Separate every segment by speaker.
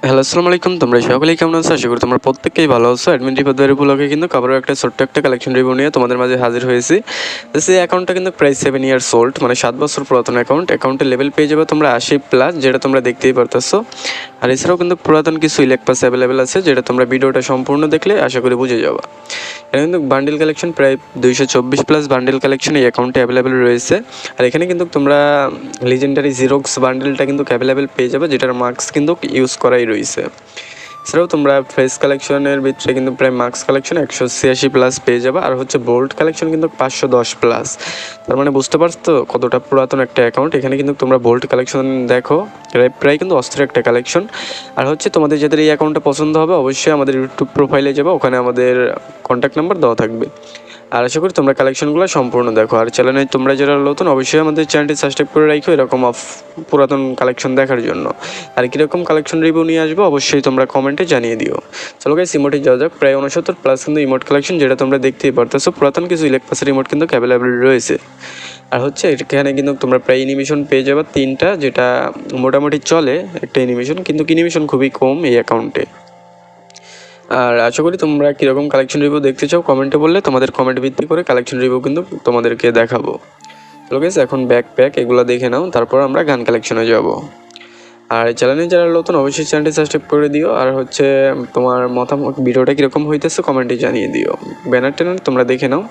Speaker 1: Hello, আসসালামু আলাইকুম। তোমরা সকলেই কেমন আছো? আশা করি তোমরা প্রত্যেকেই ভালো আছো। অ্যাডমিন রিপোর্ট ব্লগে কিন্তু আবারও একটা ছোট্ট একটা কালেকশন রিভিউ নিয়ে তোমাদের মাঝে হাজির হয়েছি। সেই অ্যাকাউন্টটা কিন্তু প্রায় 7 ইয়ার্স ওল্ড, মানে 7 বছর পুরাতন অ্যাকাউন্ট। অ্যাকাউন্টের লেভেল পেয়ে যাবে তোমরা 80+, যেটা তোমরা দেখতেই পারতেছো। আর এছাড়াও কিন্তু পুরাতন কিছু ইলেক পাস অ্যাভেলেবেল আছে, যেটা তোমরা ভিডিওটা সম্পূর্ণ দেখলে আশা করি বুঝে যাবা। এখানে কিন্তু বান্ডিল কালেকশন প্রায় 224+ বান্ডিল কালেকশন এই অ্যাকাউন্টে অ্যাভেলেবেল রয়েছে। আর এখানে কিন্তু তোমরা লিজেন্ডারি জিরোক্স বান্ডিলটা কিন্তু অ্যাভেলেবেল পেয়ে যাবে, যেটার মার্কস কিন্তু ইউজ করাই রয়েছে। এছাড়াও তোমরা ফেস কালেকশনের ভিতরে কিন্তু প্রায় মার্কস কালেকশন 186+ পেয়ে যাবে। আর হচ্ছে বোল্ট কালেকশন কিন্তু 510+। তার মানে বুঝতে পারছো কতটা পুরাতন একটা অ্যাকাউন্ট। এখানে কিন্তু তোমরা বোল্ট কালেকশন দেখো, প্রায় কিন্তু অস্থির একটা কালেকশন। আর হচ্ছে তোমাদের যাদের এই অ্যাকাউন্টটা পছন্দ হবে অবশ্যই আমাদের ইউটিউব প্রোফাইলে যাবে, ওখানে আমাদের কন্ট্যাক্ট নাম্বার দেওয়া থাকবে। আর আশা করি তোমরা কালেকশনগুলো সম্পূর্ণ দেখো। আর চ্যানেলে তোমরা যারা নতুন অবশ্যই আমাদের চ্যানেলটি সাবস্ক্রাইব করে রাখো এরকম পুরাতন কালেকশন দেখার জন্য। আর কীরকম কালেকশন রিভিউ নিয়ে আসবো অবশ্যই তোমরা কমেন্টে জানিয়ে দিও। চলো গাইস, ইমোটে যাওয়া যাক। প্রায় 69+ কিন্তু ইমোট কালেকশন, যেটা তোমরা দেখতেই পারতেছো। পুরাতন কিছু ইলেক পাসের ইমোট কিন্তু অ্যাভেলেবেল রয়েছে। আর হচ্ছে এখানে কিন্তু তোমরা প্রায় অ্যানিমেশন পেয়ে যাবে 3টা, যেটা মোটামুটি চলে একটা অ্যানিমেশন, কিন্তু অ্যানিমেশন খুবই কম এই অ্যাকাউন্টে। আর আশা করি তোমরা কীরকম কালেকশন রিভিউ দেখতে চাও কমেন্টে বললে তোমাদের কমেন্ট ভিত্তি করে কালেকশন রিভিউ কিন্তু তোমাদেরকে দেখাবো। চলো গাইস, এখন ব্যাকপ্যাক এগুলো দেখে নাও, তারপর আমরা গান কালেকশনে যাব। আর চ্যানেলে যারা নতুন অবশ্যই চ্যানেলটি সাবস্ক্রাইব করে দিও। আর হচ্ছে তোমার মতামত ভিডিওটা কীরকম হইতেছে কমেন্টে জানিয়ে দিও। ব্যানার ট্যানার তোমরা দেখে নাও।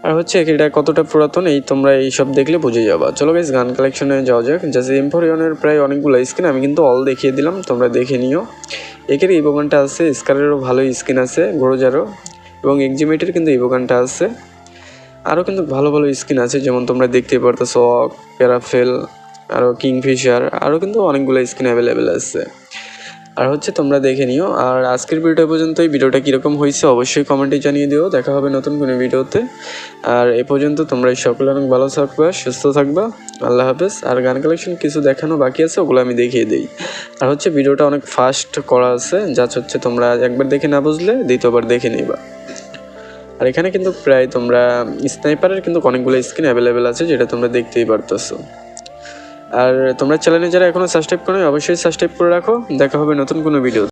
Speaker 1: আর হচ্ছে এটা কতটা পুরাতন এই তোমরা এইসব দেখলে বুঝে যাবা। চলো গাইস, গান কালেকশনে যাওয়া যাক। জাস্ট এমফোরিয়নের প্রায় অনেকগুলো স্কিন আমি কিন্তু অল দেখিয়ে দিলাম, তোমরা দেখে নিও। একের ইভোগানটা আছে, স্কারেরও ভালো স্কিন আছে, গ্রোজারও, এবং এক্সিমেটের কিন্তু ইভোগানটা আছে। আরও কিন্তু ভালো ভালো স্কিন আছে, যেমন তোমরা দেখতেই পারতেছো প্যারাফেল, আরও কিংফিশার, আরও কিন্তু অনেকগুলো স্কিন অ্যাভেলেবেল আছে। আর হচ্ছে তোমরা দেখে নিও। আর আজকের ভিডিও পর্যন্ত এই ভিডিওটা কীরকম হয়েছে অবশ্যই কমেন্টে জানিয়ে দিও। দেখা হবে নতুন কোনো ভিডিওতে। আর এ পর্যন্ত তোমরা সকলে অনেক ভালো থাকবা, সুস্থ থাকবা। আল্লাহ হাফেজ। আর গান কালেকশন কিছু দেখানো বাকি আছে, ওগুলো আমি দেখিয়ে দিই। আর হচ্ছে ভিডিওটা অনেক ফাস্ট করা আছে, যা হচ্ছে তোমরা একবার দেখে না বুঝলে দ্বিতীয়বার দেখে নিবা। আর এখানে কিন্তু প্রায় তোমরা স্নাইপারের কিন্তু অনেকগুলো স্কিন অ্যাভেলেবেল আছে, যেটা তোমরা দেখতেই পারতেছো। আর তোমরা চ্যানেলে যারা এখনও সাবস্ক্রাইব করো অবশ্যই সাবস্ক্রাইব করে রাখো। দেখা হবে নতুন কোনো ভিডিও।